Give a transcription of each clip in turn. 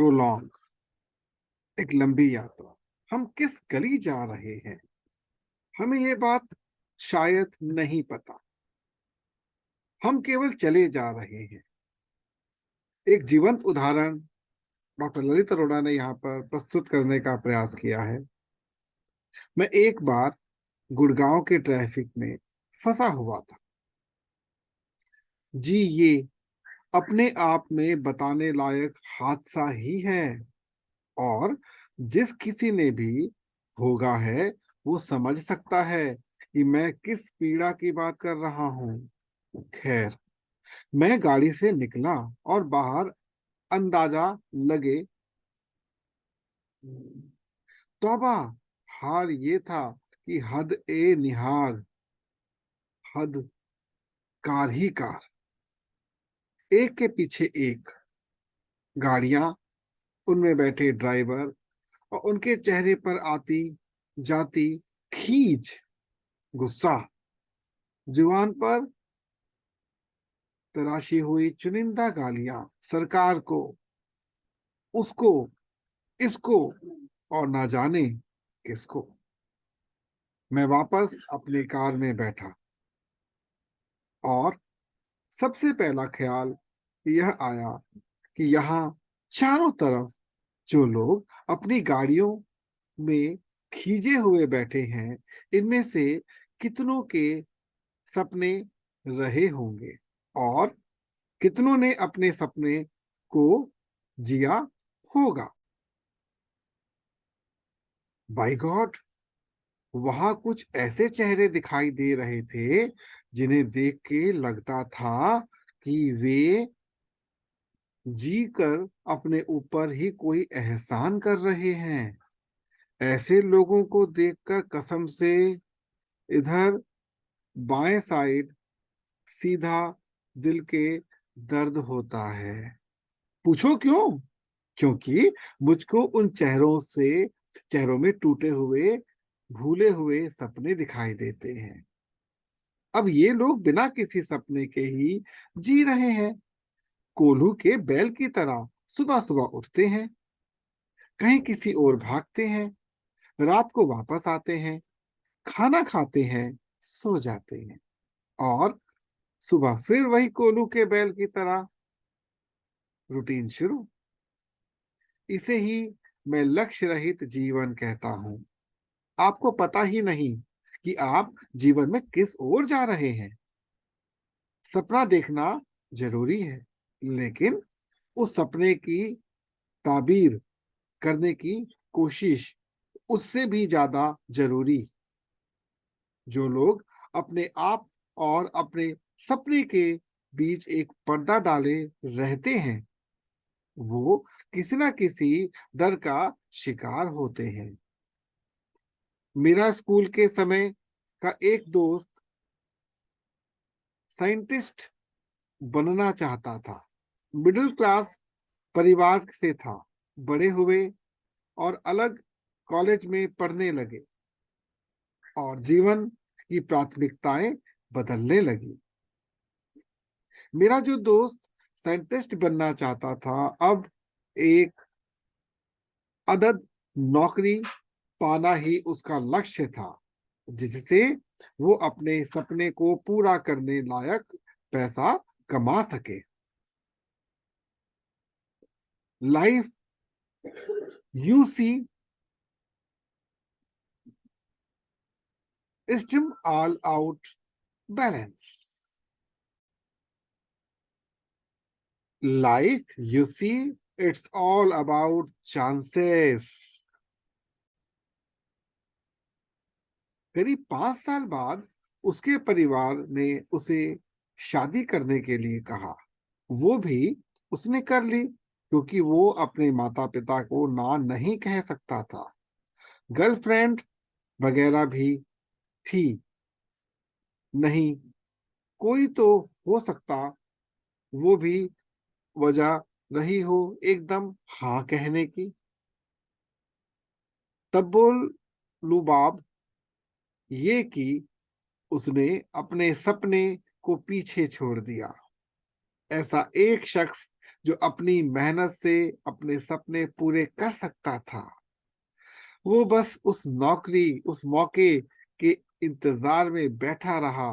Prolong, एक लंबी यात्रा। हम किस गली जा रहे हैं हमें ये बात शायद नहीं पता। हम केवल चले जा रहे हैं। एक जीवंत उदाहरण डॉक्टर ललित अरोड़ा ने यहाँ पर प्रस्तुत करने का प्रयास किया है। मैं एक बार गुड़गांव के ट्रैफिक में फंसा हुआ था। जी, ये अपने आप में बताने लायक हादसा ही है, और जिस किसी ने भी भोगा है वो समझ सकता है कि मैं किस पीड़ा की बात कर रहा हूं। खैर, मैं गाड़ी से निकला और बाहर अंदाजा लगे। तौबा, हाल ये था कि हद ए निहाग, हद कार ही कार, एक के पीछे एक गाड़ियां, उनमें बैठे ड्राइवर और उनके चेहरे पर आती जाती खींच, गुस्सा, जुबान पर तराशी हुई चुनिंदा गालियां सरकार को, उसको, इसको और ना जाने किसको। मैं वापस अपनी कार में बैठा और सबसे पहला ख्याल यह आया कि यहाँ चारों तरफ जो लोग अपनी गाड़ियों में खींचे हुए बैठे हैं, इनमें से कितनों के सपने रहे होंगे और कितनों ने अपने सपने को जिया होगा। बाय गॉड, वहां कुछ ऐसे चेहरे दिखाई दे रहे थे जिन्हें देख के लगता था कि वे जी कर अपने ऊपर ही कोई एहसान कर रहे हैं। ऐसे लोगों को देखकर कसम से इधर बाएं साइड सीधा दिल के दर्द होता है। पूछो क्यों? क्योंकि मुझको उन चेहरों में टूटे हुए, भूले हुए सपने दिखाई देते हैं। अब ये लोग बिना किसी सपने के ही जी रहे हैं। कोल्हू के बैल की तरह सुबह सुबह उठते हैं, कहीं किसी और भागते हैं, रात को वापस आते हैं, खाना खाते हैं, सो जाते हैं, और सुबह फिर वही कोल्हू के बैल की तरह रूटीन शुरू। इसे ही मैं लक्ष्य रहित जीवन कहता हूं। आपको पता ही नहीं कि आप जीवन में किस ओर जा रहे हैं। सपना देखना जरूरी है, लेकिन उस सपने की ताबीर करने की कोशिश उससे भी ज्यादा जरूरी। जो लोग अपने आप और अपने सपने के बीच एक पर्दा डाले रहते हैं, वो किसी ना किसी डर का शिकार होते हैं। मेरा स्कूल के समय का एक दोस्त साइंटिस्ट बनना चाहता था। मिडिल क्लास परिवार से था। बड़े हुए और अलग कॉलेज में पढ़ने लगे और जीवन की प्राथमिकताएं बदलने लगी। मेरा जो दोस्त साइंटिस्ट बनना चाहता था, अब एक अदद नौकरी पाना ही उसका लक्ष्य था, जिससे वो अपने सपने को पूरा करने लायक पैसा कमा सके। Life, you see, stream all out balance. Life, you see, it's all about chances. करीब 5 साल बाद उसके परिवार ने उसे शादी करने के लिए कहा। वो भी उसने कर ली, क्योंकि वो अपने माता पिता को ना नहीं कह सकता था। गर्लफ्रेंड वगैरह भी थी नहीं। कोई तो हो सकता वो भी वजह रही हो एकदम हाँ कहने की। तब बोल लुबाब ये कि उसने अपने सपने को पीछे छोड़ दिया। ऐसा एक शख्स जो अपनी मेहनत से अपने सपने पूरे कर सकता था। वो बस उस मौके के इंतजार में बैठा रहा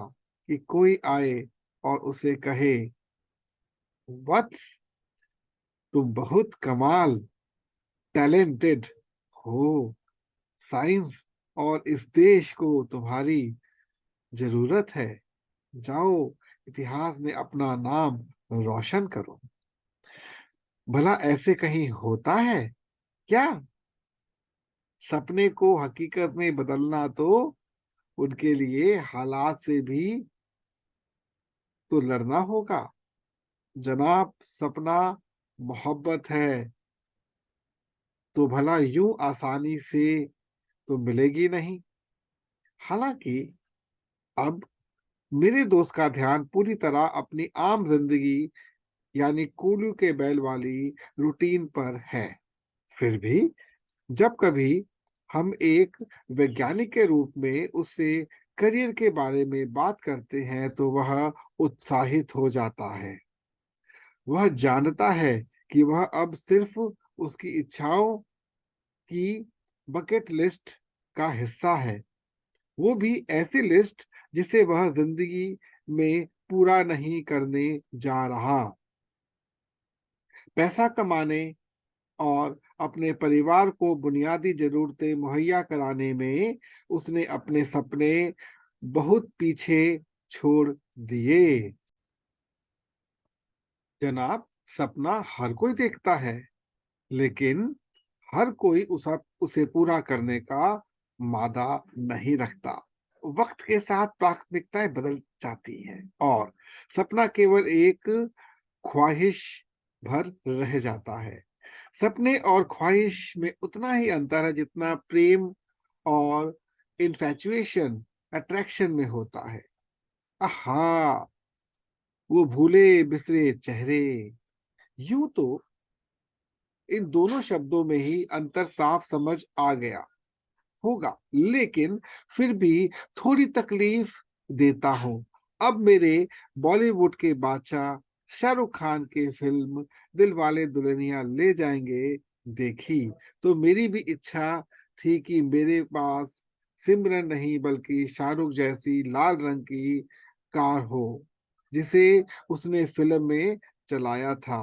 कि कोई आए और उसे कहे, वत्स, तुम बहुत कमाल, टैलेंटेड हो। साइंस और इस देश को तुम्हारी जरूरत है। जाओ, इतिहास में अपना नाम रोशन करो। भला ऐसे कहीं होता है क्या? सपने को हकीकत में बदलना तो उनके लिए हालात से भी तो लड़ना होगा। जनाब, सपना मोहब्बत है तो भला यूं आसानी से तो मिलेगी नहीं। हालांकि अब मेरे दोस्त का ध्यान पूरी तरह अपनी आम जिंदगी यानी कोलू के बैल वाली रूटीन पर है। फिर भी जब कभी हम एक वैज्ञानिक के रूप में उससे करियर के बारे में बात करते हैं तो वह उत्साहित हो जाता है। वह जानता है कि वह अब सिर्फ उसकी इच्छाओं की बकेट लिस्ट का हिस्सा है। वो भी ऐसी लिस्ट जिसे वह जिंदगी में पूरा नहीं करने जा रहा। पैसा कमाने और अपने परिवार को बुनियादी जरूरतें मुहैया कराने में उसने अपने सपने बहुत पीछे छोड़ दिए। जनाब, सपना हर कोई देखता है, लेकिन हर कोई उसे पूरा करने का मादा नहीं रखता। वक्त के साथ प्राथमिकताएं बदल जाती हैं और सपना केवल एक ख्वाहिश भर रह जाता है। सपने और ख्वाहिश में उतना ही अंतर है जितना प्रेम और इन्फैचुएशन अट्रैक्शन में होता है। आहा, वो भूले बिसरे चेहरे। यूं तो इन दोनों शब्दों में ही अंतर साफ समझ आ गया होगा, लेकिन फिर भी थोड़ी तकलीफ देता हूं। अब मेरे बॉलीवुड के बादशाह शाहरुख खान की फिल्म दिलवाले दुल्हनिया ले जाएंगे देखी तो मेरी भी इच्छा थी कि मेरे पास सिमरन नहीं बल्कि शाहरुख जैसी लाल रंग की कार हो जिसे उसने फिल्म में चलाया था।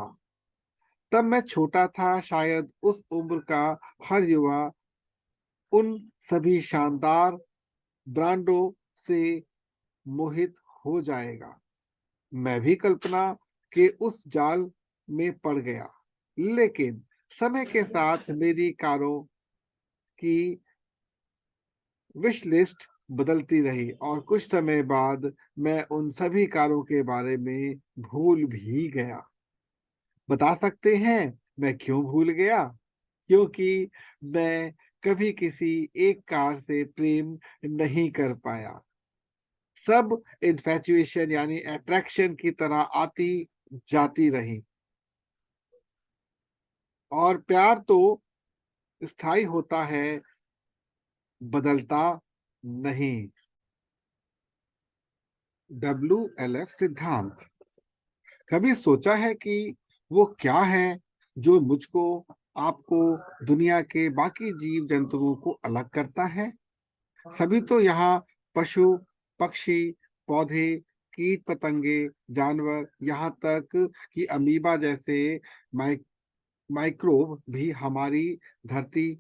तब मैं छोटा था, शायद उस उम्र का हर युवा उन सभी शानदार ब्रांडों से मोहित हो जाएगा। मैं भी कल्पना के उस जाल में पड़ गया, लेकिन समय के साथ मेरी कारों की विश लिस्ट बदलती रही और कुछ समय बाद मैं उन सभी कारों के बारे में भूल भी गया। बता सकते हैं मैं क्यों भूल गया? क्योंकि मैं कभी किसी एक कार से प्रेम नहीं कर पाया। सब इन्फैचुएशन यानी अट्रैक्शन की तरह आती जाती रही और प्यार तो स्थायी होता है, बदलता नहीं। WLF सिद्धांत। कभी सोचा है कि वो क्या है जो मुझको, आपको, दुनिया के बाकी जीव जंतुओं को अलग करता है? सभी तो यहाँ पशु, पक्षी, पौधे, कीट पतंगे, जानवर, यहाँ तक कि अमीबा जैसे माइ माइक्रोब भी हमारी धरती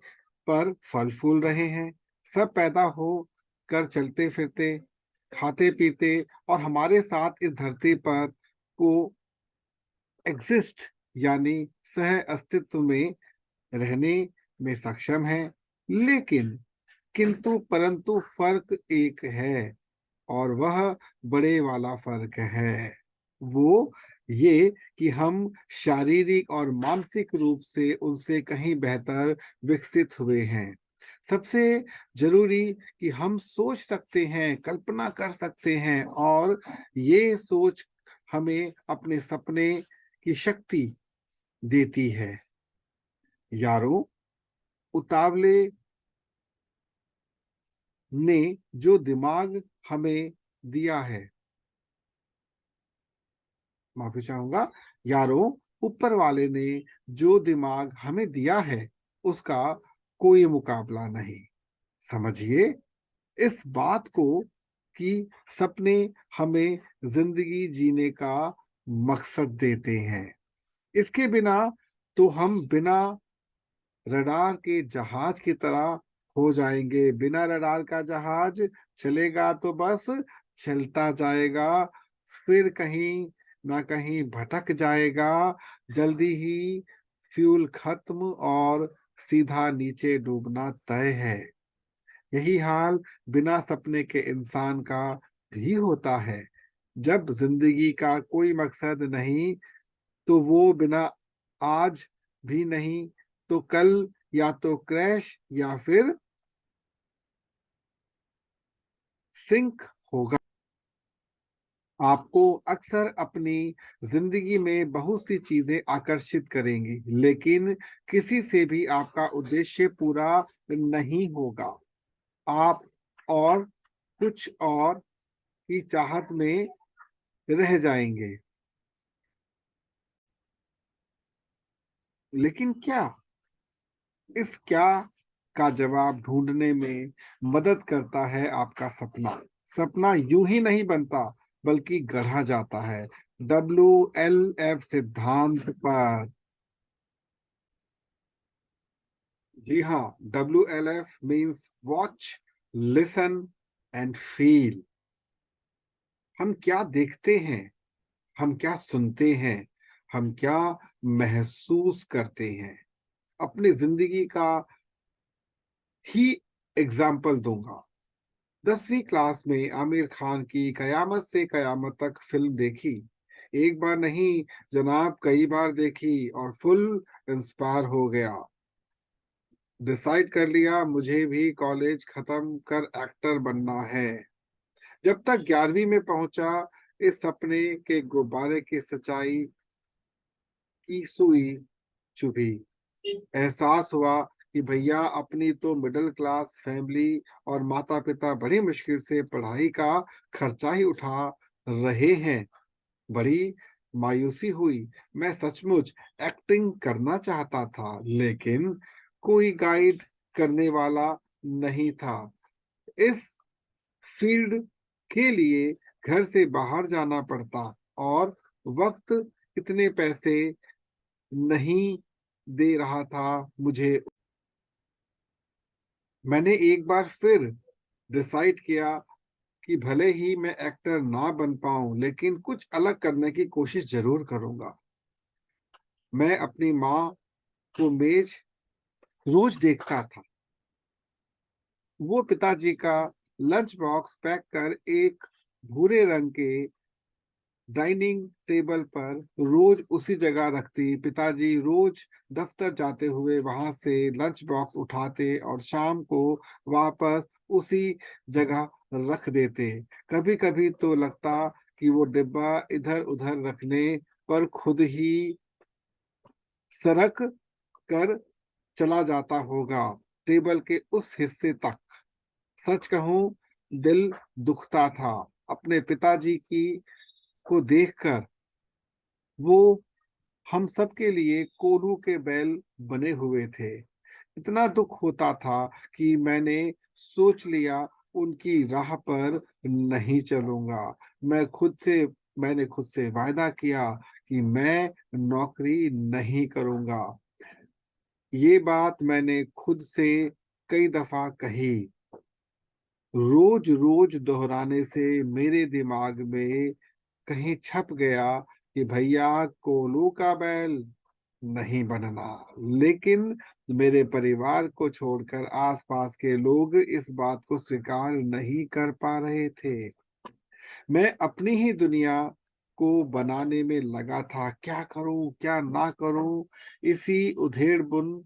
पर फल फूल रहे हैं। सब पैदा हो कर चलते फिरते, खाते पीते और हमारे साथ इस धरती पर को एग्जिस्ट यानी सह अस्तित्व में रहने में सक्षम है। लेकिन किंतु परंतु फर्क एक है और वह बड़े वाला फर्क है। वो ये कि हम शारीरिक और मानसिक रूप से उनसे कहीं बेहतर विकसित हुए हैं। सबसे जरूरी कि हम सोच सकते हैं, कल्पना कर सकते हैं और ये सोच हमें अपने सपने की शक्ति देती है। यारों, उतावले ने जो दिमाग हमें दिया है, माफी चाहूंगा, यारों, ऊपर वाले ने जो दिमाग हमें दिया है उसका कोई मुकाबला नहीं। समझिए इस बात को कि सपने हमें जिंदगी जीने का मकसद देते हैं। इसके बिना तो हम बिना रडार के जहाज की तरह हो जाएंगे। बिना रडार का जहाज चलेगा तो बस चलता जाएगा, फिर कहीं ना कहीं भटक जाएगा, जल्दी ही फ्यूल खत्म और सीधा नीचे डूबना तय है। यही हाल बिना सपने के इंसान का भी होता है। जब जिंदगी का कोई मकसद नहीं तो वो बिना आज भी नहीं तो कल या तो क्रैश या फिर सिंक होगा। आपको अक्सर अपनी जिंदगी में बहुत सी चीजें आकर्षित करेंगी, लेकिन किसी से भी आपका उद्देश्य पूरा नहीं होगा। आप और कुछ और की चाहत में रह जाएंगे। लेकिन क्या इस क्या का जवाब ढूंढने में मदद करता है आपका सपना। सपना यूं ही नहीं बनता बल्कि गढ़ा जाता है WLF सिद्धांत पर। जी हाँ, WLF means watch, listen and feel. हम क्या देखते हैं, हम क्या सुनते हैं, हम क्या महसूस करते हैं। अपनी जिंदगी का ही एग्जाम्पल दूंगा। 10वीं क्लास में आमिर खान की कयामत से कयामत तक फिल्म देखी। एक बार नहीं जनाब, कई बार देखी और फुल इंस्पायर हो गया। डिसाइड कर लिया मुझे भी कॉलेज खत्म कर एक्टर बनना है। जब तक 11वीं में पहुंचा, इस सपने के गुब्बारे की सच्चाई की सुई चुभी। एहसास हुआ कि भैया अपनी तो मिडिल क्लास फैमिली और माता पिता बड़ी मुश्किल से पढ़ाई का खर्चा ही उठा रहे हैं। बड़ी मायूसी हुई। मैं सचमुच एक्टिंग करना चाहता था, लेकिन कोई गाइड करने वाला नहीं था। इस फील्ड के लिए घर से बाहर जाना पड़ता और वक्त इतने पैसे नहीं दे रहा था मुझे। मैंने एक बार फिर डिसाइड किया कि भले ही मैं एक्टर ना बन पाऊं, लेकिन कुछ अलग करने की कोशिश जरूर करूंगा। मैं अपनी माँ को मेज रोज देखता था। वो पिताजी का लंच बॉक्स पैक कर एक भूरे रंग के डाइनिंग टेबल पर रोज उसी जगह रखती। पिताजी रोज दफ्तर जाते हुए वहां से लंच बॉक्स उठाते और शाम को वापस उसी जगह रख देते। कभी कभी तो लगता कि वो डिब्बा इधर उधर रखने पर खुद ही सरक कर चला जाता होगा टेबल के उस हिस्से तक। सच कहूं, दिल दुखता था अपने पिताजी की को देखकर। वो हम सब के लिए कोलू के बैल बने हुए थे। इतना दुख होता था कि सोच लिया उनकी राह पर नहीं चलूंगा। मैंने खुद से वायदा किया कि मैं नौकरी नहीं करूंगा। ये बात मैंने खुद से कई दफा कही। रोज रोज दोहराने से मेरे दिमाग में कहीं छप गया कि भैया कोलू का बैल नहीं बनना। लेकिन मेरे परिवार को छोड़कर आसपास के लोग इस बात को स्वीकार नहीं कर पा रहे थे। मैं अपनी ही दुनिया को बनाने में लगा था। क्या करूं क्या ना करूं, इसी उधेड़ बुन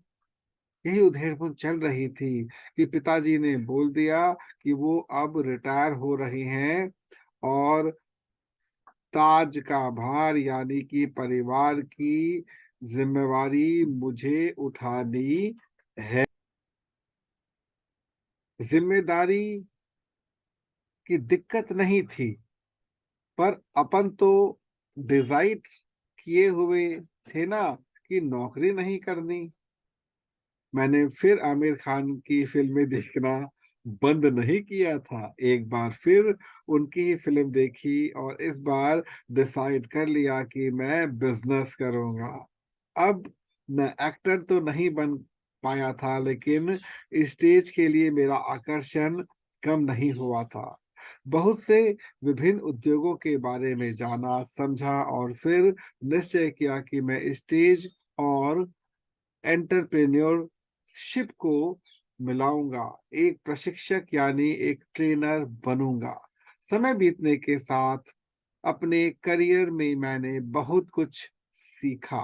यही उधेड़ बुन चल रही थी कि पिताजी ने बोल दिया कि वो अब रिटायर हो रहे हैं और ताज का भार यानी कि परिवार की जिम्मेवारी मुझे उठानी है। जिम्मेदारी की दिक्कत नहीं थी, पर अपन तो डिसाइड किए हुए थे ना कि नौकरी नहीं करनी। मैंने फिर आमिर खान की फिल्में देखना बंद नहीं किया था। एक बार फिर उनकी ही फिल्म देखी और इस बार डिसाइड कर लिया कि मैं बिजनेस करूंगा। अब मैं एक्टर तो नहीं बन पाया था, लेकिन स्टेज के लिए मेरा आकर्षण कम नहीं हुआ था। बहुत से विभिन्न उद्योगों के बारे में जाना, समझा और फिर निश्चय किया कि मैं स्टेज और एंटरप्रेन्योरशिप को मिलाऊंगा। एक प्रशिक्षक यानी एक ट्रेनर बनूंगा। समय बीतने के साथ अपने करियर में मैंने बहुत कुछ सीखा,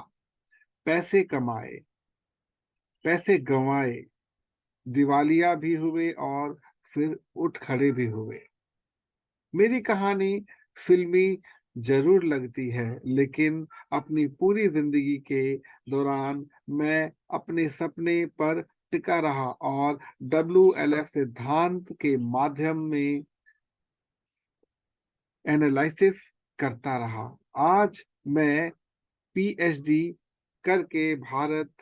पैसे कमाए, पैसे गंवाए, दिवालिया भी हुए और फिर उठ खड़े भी हुए। मेरी कहानी फिल्मी जरूर लगती है, लेकिन अपनी पूरी जिंदगी के दौरान मैं अपने सपने पर टिका रहा और WLF सिद्धांत के माध्यम में एनालिसिस करता रहा। आज मैं PhD करके भारत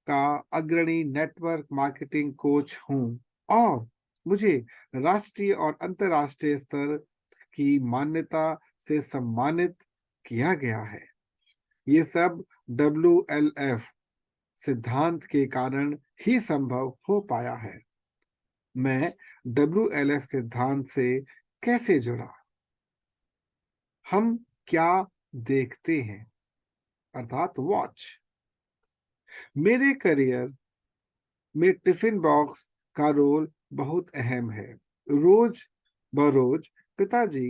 का अग्रणी नेटवर्क मार्केटिंग कोच हूँ और मुझे राष्ट्रीय और अंतर्राष्ट्रीय स्तर की मान्यता से सम्मानित किया गया है। ये सब WLF सिद्धांत के कारण ही संभव हो पाया है। मैं WLF सिद्धांत से कैसे जुड़ा? हम क्या देखते हैं, अर्थात वॉच। मेरे करियर में टिफिन बॉक्स का रोल बहुत अहम है। रोज बरोज पिताजी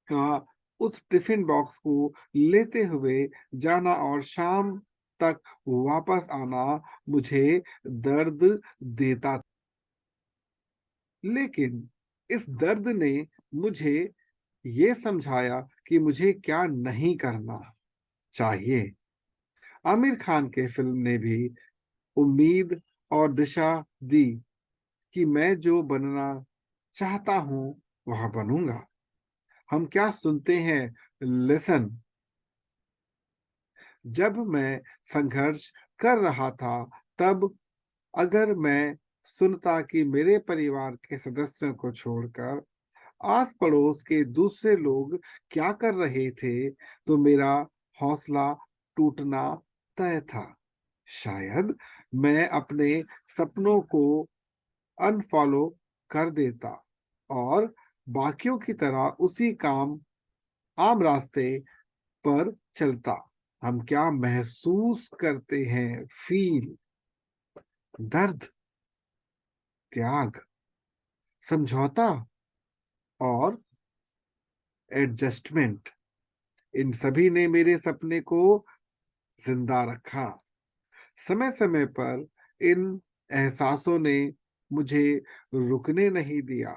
का उस टिफिन बॉक्स को लेते हुए जाना और शाम तक वापस आना मुझे दर्द देता था। लेकिन इस दर्द ने मुझे ये समझाया कि मुझे क्या नहीं करना चाहिए। आमिर खान के फिल्म ने भी उम्मीद और दिशा दी कि मैं जो बनना चाहता हूं वह बनूंगा। हम क्या सुनते हैं? लिसन। जब मैं संघर्ष कर रहा था, तब अगर मैं सुनता कि मेरे परिवार के सदस्यों को छोड़कर आस पड़ोस के दूसरे लोग क्या कर रहे थे, तो मेरा हौसला टूटना तय था। शायद मैं अपने सपनों को अनफॉलो कर देता और बाकियों की तरह उसी काम आम रास्ते पर चलता। हम क्या महसूस करते हैं? फील, दर्द, त्याग, समझौता और एडजस्टमेंट, इन सभी ने मेरे सपने को जिंदा रखा। समय समय पर इन एहसासों ने मुझे रुकने नहीं दिया।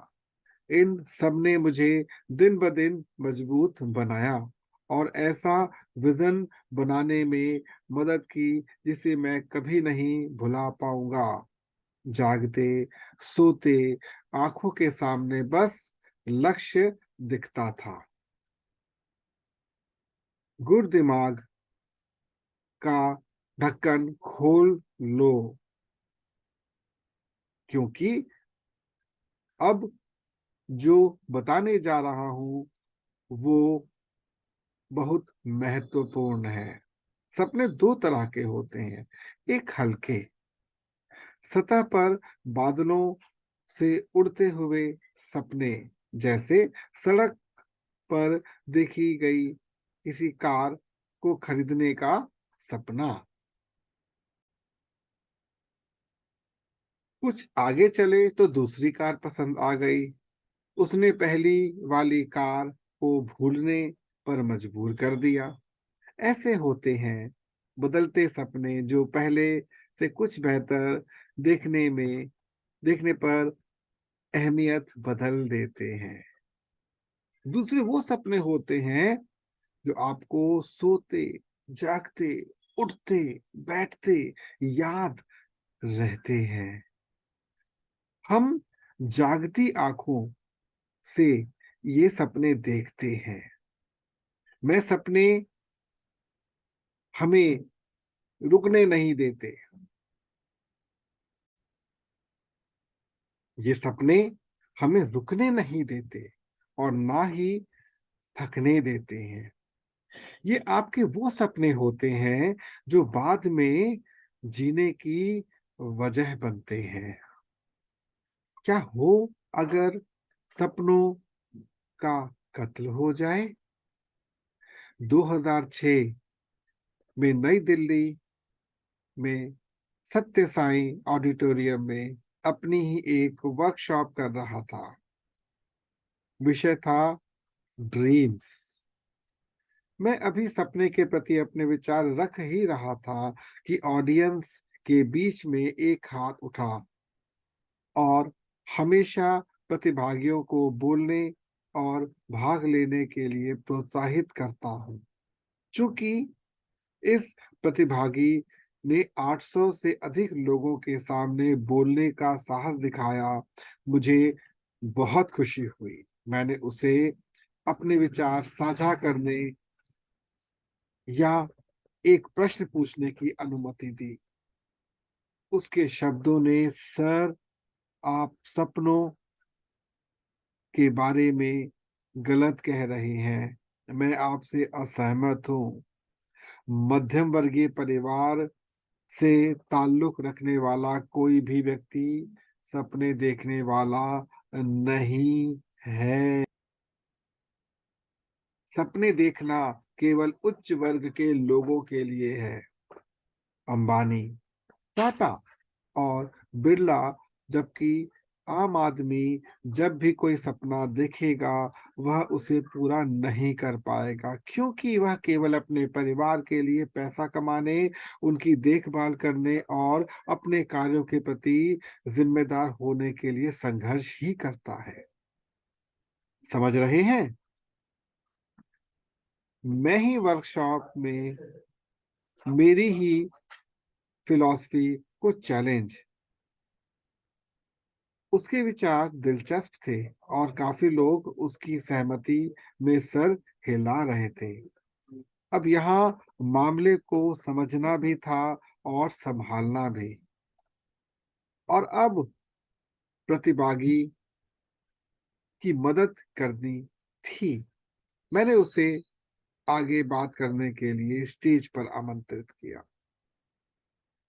इन सब ने मुझे दिन ब दिन मजबूत बनाया और ऐसा विजन बनाने में मदद की जिसे मैं कभी नहीं भुला पाऊंगा। जागते सोते आंखों के सामने बस लक्ष्य दिखता था। गुड दिमाग का ढक्कन खोल लो, क्योंकि अब जो बताने जा रहा हूं वो बहुत महत्वपूर्ण है। सपने दो तरह के होते हैं। एक हल्के सतह पर बादलों से उड़ते हुए सपने, जैसे सड़क पर देखी गई किसी कार को खरीदने का सपना। कुछ आगे चले तो दूसरी कार पसंद आ गई। उसने पहली वाली कार को भूलने पर मजबूर कर दिया। ऐसे होते हैं बदलते सपने जो पहले से कुछ बेहतर देखने में देखने पर अहमियत बदल देते हैं। दूसरे वो सपने होते हैं जो आपको सोते, जागते, उठते, बैठते याद रहते हैं। हम जागती आंखों से ये सपने देखते हैं। मैं सपने हमें रुकने नहीं देते। ये सपने हमें रुकने नहीं देते और ना ही थकने देते हैं। ये आपके वो सपने होते हैं जो बाद में जीने की वजह बनते हैं। क्या हो अगर सपनों का कत्ल हो जाए? 2006 में नई दिल्ली में सत्य साई ऑडिटोरियम में अपनी ही एक वर्कशॉप कर रहा था। विषय था ड्रीम्स। मैं अभी सपने के प्रति अपने विचार रख ही रहा था कि ऑडियंस के बीच में एक हाथ उठा और हमेशा प्रतिभागियों को बोलने और भाग लेने के लिए प्रोत्साहित करता हूँ। चूंकि इस प्रतिभागी ने 800 से अधिक लोगों के सामने बोलने का साहस दिखाया, मुझे बहुत खुशी हुई। मैंने उसे अपने विचार साझा करने या एक प्रश्न पूछने की अनुमति दी। उसके शब्दों ने, सर, आप सपनों के बारे में गलत कह रहे हैं। मैं आपसे असहमत हूँ। मध्यम वर्गीय परिवार से ताल्लुक रखने वाला कोई भी व्यक्ति सपने देखने वाला नहीं है। सपने देखना केवल उच्च वर्ग के लोगों के लिए है। अंबानी, टाटा और बिरला, जबकि आम आदमी जब भी कोई सपना देखेगा वह उसे पूरा नहीं कर पाएगा, क्योंकि वह केवल अपने परिवार के लिए पैसा कमाने, उनकी देखभाल करने और अपने कार्यों के प्रति जिम्मेदार होने के लिए संघर्ष ही करता है। समझ रहे हैं? मैं ही वर्कशॉप में मेरी ही फिलॉसफी को चैलेंज। उसके विचार दिलचस्प थे और काफी लोग उसकी सहमति में सर हिला रहे थे। अब यहाँ मामले को समझना भी था और संभालना भी। और अब प्रतिभागी की मदद करनी थी। मैंने उसे आगे बात करने के लिए स्टेज पर आमंत्रित किया।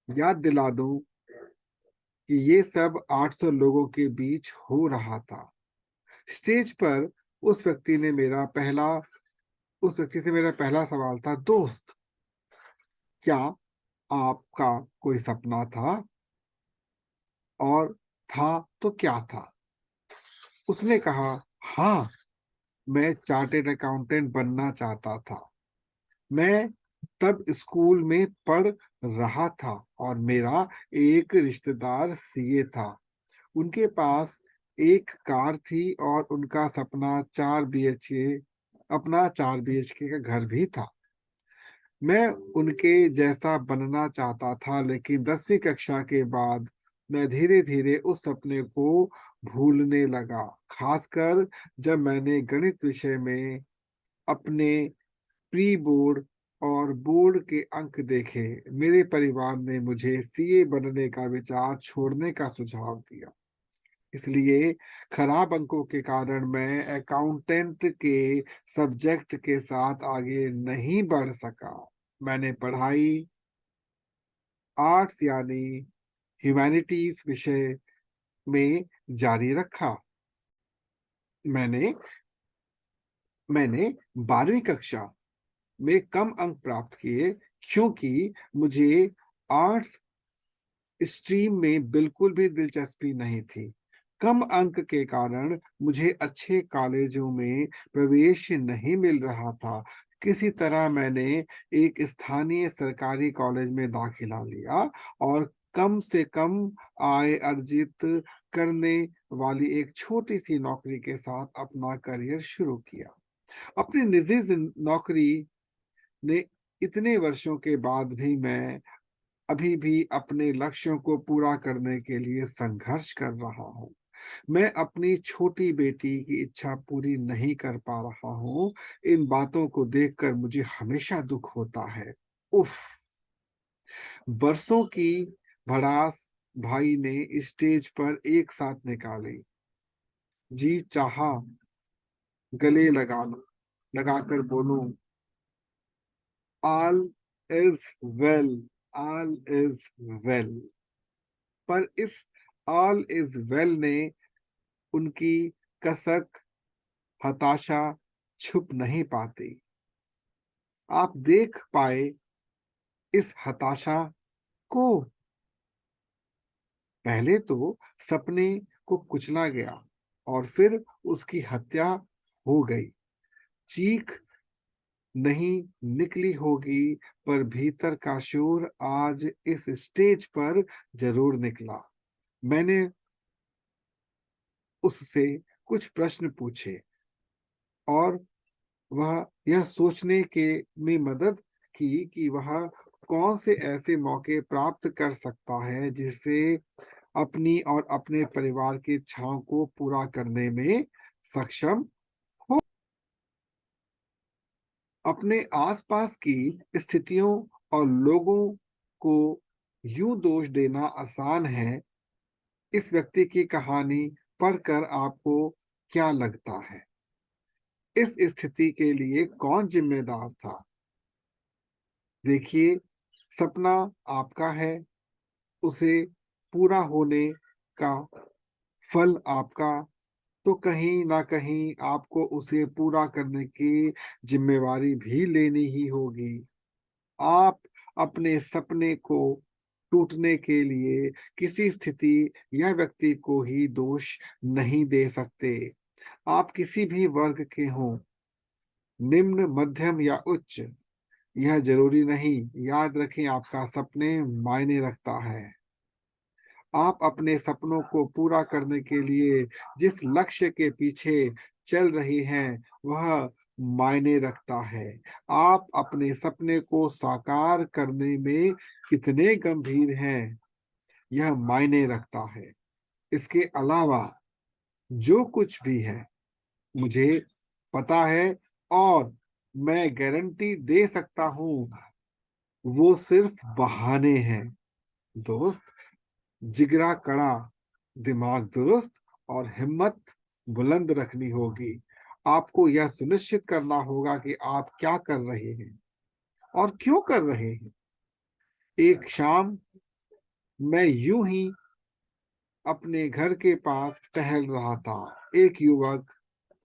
याद दिला दूं कि ये सब 800 लोगों के बीच हो रहा था। स्टेज पर उस व्यक्ति ने मेरा पहला उस व्यक्ति से मेरा पहला सवाल था, दोस्त, क्या आपका कोई सपना था? और था तो क्या था? उसने कहा, हाँ, मैं चार्टेड अकाउंटेंट बनना चाहता था। मैं तब स्कूल में पढ़ रहा था और मेरा एक रिश्तेदार सीए था। उनके पास एक कार थी और उनका सपना 4 बीएचके का घर भी था। मैं उनके जैसा बनना चाहता था, लेकिन 10वीं कक्षा के बाद मैं धीरे धीरे उस सपने को भूलने लगा, खासकर जब मैंने गणित विषय में अपने प्री बोर्ड और बोर्ड के अंक देखे। मेरे परिवार ने मुझे सीए बनने का विचार छोड़ने का सुझाव दिया। इसलिए खराब अंकों के कारण मैं अकाउंटेंट के सब्जेक्ट के साथ आगे नहीं बढ़ सका। मैंने पढ़ाई आर्ट्स यानी ह्यूमैनिटीज विषय में जारी रखा। मैंने मैंने 12वीं कक्षा में कम अंक प्राप्त किए, क्योंकि मुझे आर्ट्स स्ट्रीम में बिल्कुल भी दिलचस्पी नहीं थी। कम अंक के कारण मुझे अच्छे कॉलेजों में प्रवेश नहीं मिल रहा था। किसी तरह मैंने एक स्थानीय सरकारी कॉलेज में दाखिला लिया और कम से कम आय अर्जित करने वाली एक छोटी सी नौकरी के साथ अपना करियर शुरू किया। अपनी निजी नौकरी ने इतने वर्षों के बाद भी मैं अभी भी अपने लक्ष्यों को पूरा करने के लिए संघर्ष कर रहा हूँ। मैं अपनी छोटी बेटी की इच्छा पूरी नहीं कर पा रहा हूँ। इन बातों को देखकर मुझे हमेशा दुख होता है। उफ! बरसों की भड़ास भाई ने स्टेज पर एक साथ निकाली। जी चाहा गले लगा लूं, लगाकर बोलूं, all is well, all is well. पर इस ऑल इज वेल ने उनकी कसक, हताशा छुप नहीं पाती। आप देख पाए इस हताशा को? पहले तो सपने को कुचला गया और फिर उसकी हत्या हो गई। चीख नहीं निकली होगी, पर भीतर का शोर आज इस स्टेज पर जरूर निकला। मैंने उससे कुछ प्रश्न पूछे और वह यह सोचने के में मदद की कि वह कौन से ऐसे मौके प्राप्त कर सकता है जिससे अपनी और अपने परिवार की इच्छाओं को पूरा करने में सक्षम हो। अपने आसपास की स्थितियों और लोगों को यूं दोष देना आसान है। इस व्यक्ति की कहानी पढ़कर आपको क्या लगता है? इस स्थिति के लिए कौन जिम्मेदार था? देखिए, सपना आपका है, उसे पूरा होने का फल आपका, तो कहीं ना कहीं आपको उसे पूरा करने की जिम्मेवारी भी लेनी ही होगी। आप अपने सपने को टूटने के लिए किसी स्थिति या व्यक्ति को ही दोष नहीं दे सकते। आप किसी भी वर्ग के हों, निम्न, मध्यम या उच्च, यह जरूरी नहीं। याद रखें, आपका सपने मायने रखता है। आप अपने सपनों को पूरा करने के लिए जिस लक्ष्य के पीछे चल रही हैं, वह मायने रखता है। आप अपने सपने को साकार करने में कितने गंभीर हैं, यह मायने रखता है। इसके अलावा जो कुछ भी है, मुझे पता है और मैं गारंटी दे सकता हूं, वो सिर्फ बहाने हैं। दोस्त, जिगरा कड़ा, दिमाग दुरुस्त और हिम्मत बुलंद रखनी होगी। आपको यह सुनिश्चित करना होगा कि आप क्या कर रहे हैं और क्यों कर रहे हैं। एक शाम मैं यूं ही अपने घर के पास टहल रहा था। एक युवक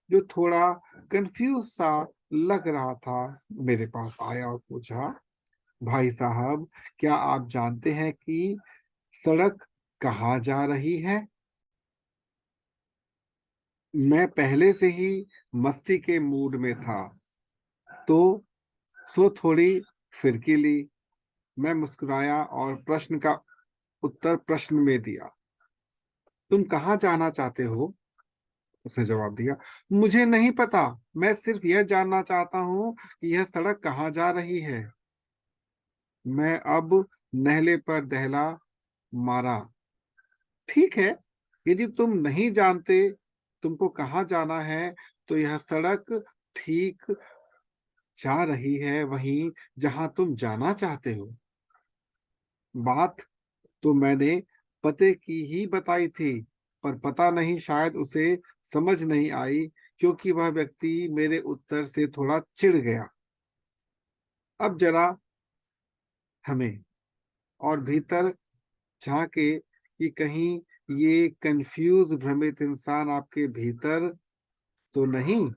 जो थोड़ा कंफ्यूज सा लग रहा था मेरे पास आया और पूछा, भाई साहब, क्या आप जानते हैं कि सड़क कहाँ जा रही है? मैं पहले से ही मस्ती के मूड में था, तो थोड़ी फिरकी ली। मैं मुस्कुराया और प्रश्न का उत्तर प्रश्न में दिया। तुम कहाँ जाना चाहते हो? उसने जवाब दिया, मुझे नहीं पता, मैं सिर्फ यह जानना चाहता हूँ कि यह सड़क कहाँ जा रही है। मैं अब नहले पर दहला मारा। ठीक है, यदि तुम नहीं जानते तुमको कहाँ जाना है, तो यह सड़क ठीक जा रही है वहीं जहां तुम जाना चाहते हो। बात तो मैंने पते की ही बताई थी, पर पता नहीं शायद उसे समझ नहीं आई, क्योंकि वह व्यक्ति मेरे उत्तर से थोड़ा चिढ़ गया। अब जरा हमें और भीतर झांके कि कहीं ये कंफ्यूज भ्रमित इंसान आपके भीतर तो नहीं,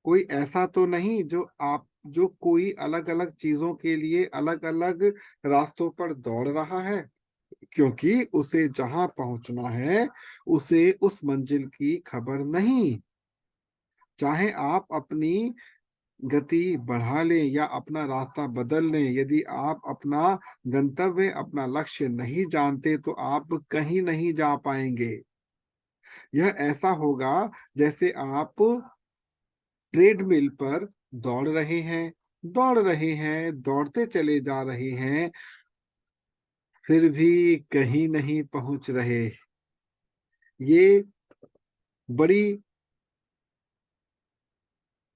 कोई ऐसा तो नहीं जो कोई अलग अलग चीजों के लिए अलग अलग रास्तों पर दौड़ रहा है, क्योंकि उसे जहां पहुंचना है उसे उस मंजिल की खबर नहीं। चाहे आप अपनी गति बढ़ा लें या अपना रास्ता बदल लें, यदि आप अपना गंतव्य, अपना लक्ष्य नहीं जानते, तो आप कहीं नहीं जा पाएंगे। यह ऐसा होगा जैसे आप ट्रेडमिल पर दौड़ रहे हैं, दौड़ते चले जा रहे हैं, फिर भी कहीं नहीं पहुंच रहे। ये बड़ी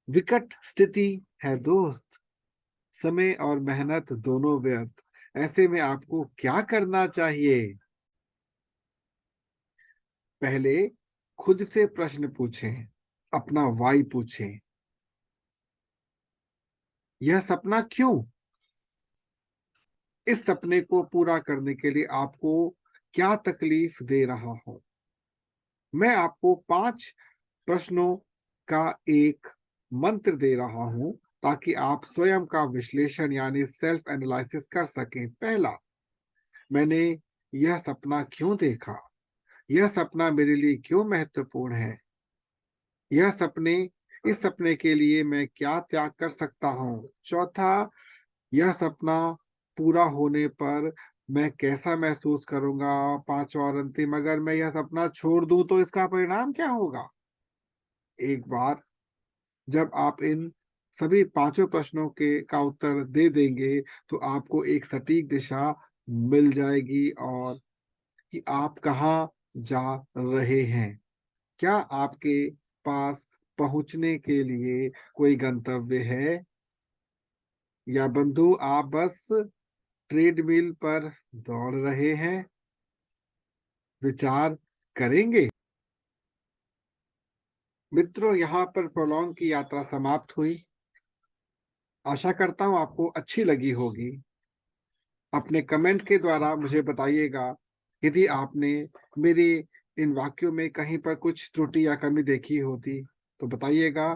विकट स्थिति है दोस्त। समय और मेहनत दोनों व्यर्थ। ऐसे में आपको क्या करना चाहिए? पहले खुद से प्रश्न पूछें, अपना वाई पूछें। यह सपना क्यों? इस सपने को पूरा करने के लिए आपको क्या तकलीफ दे रहा हो? मैं आपको 5 प्रश्नों का एक मंत्र दे रहा हूं ताकि आप स्वयं का विश्लेषण यानी सेल्फ एनालिसिस कर सकें। पहला, मैंने यह सपना क्यों देखा? यह सपना मेरे लिए क्यों महत्वपूर्ण है? यह सपने इस सपने के लिए मैं क्या त्याग कर सकता हूँ? चौथा, यह सपना पूरा होने पर मैं कैसा महसूस करूँगा? पाँचवा और अंतिम, अगर मैं यह सपना छोड़ दूँ तो इसका परिणाम क्या होगा? एक बार जब आप इन सभी पाँचों प्रश्नों के का उत्तर दे देंगे, तो आपको एक सटीक दिशा मिल जाएगी और कि आप कहाँ जा रहे हैं। क्या आपके पास पहुँचने के लिए कोई गंतव्य है? या बंधु आप बस ट्रेडमिल पर दौड़ रहे हैं? विचार करेंगे? मित्रों, यहाँ पर प्रोलॉन्ग की यात्रा समाप्त हुई। आशा करता हूँ आपको अच्छी लगी होगी। अपने कमेंट के द्वारा मुझे बताइएगा यदि आपने मेरे इन वाक्यों में कहीं पर कुछ त्रुटि या कमी देखी होती तो बताइएगा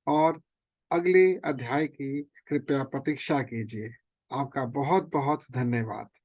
और अगले अध्याय की कृपया प्रतीक्षा कीजिए। आपका बहुत बहुत धन्यवाद।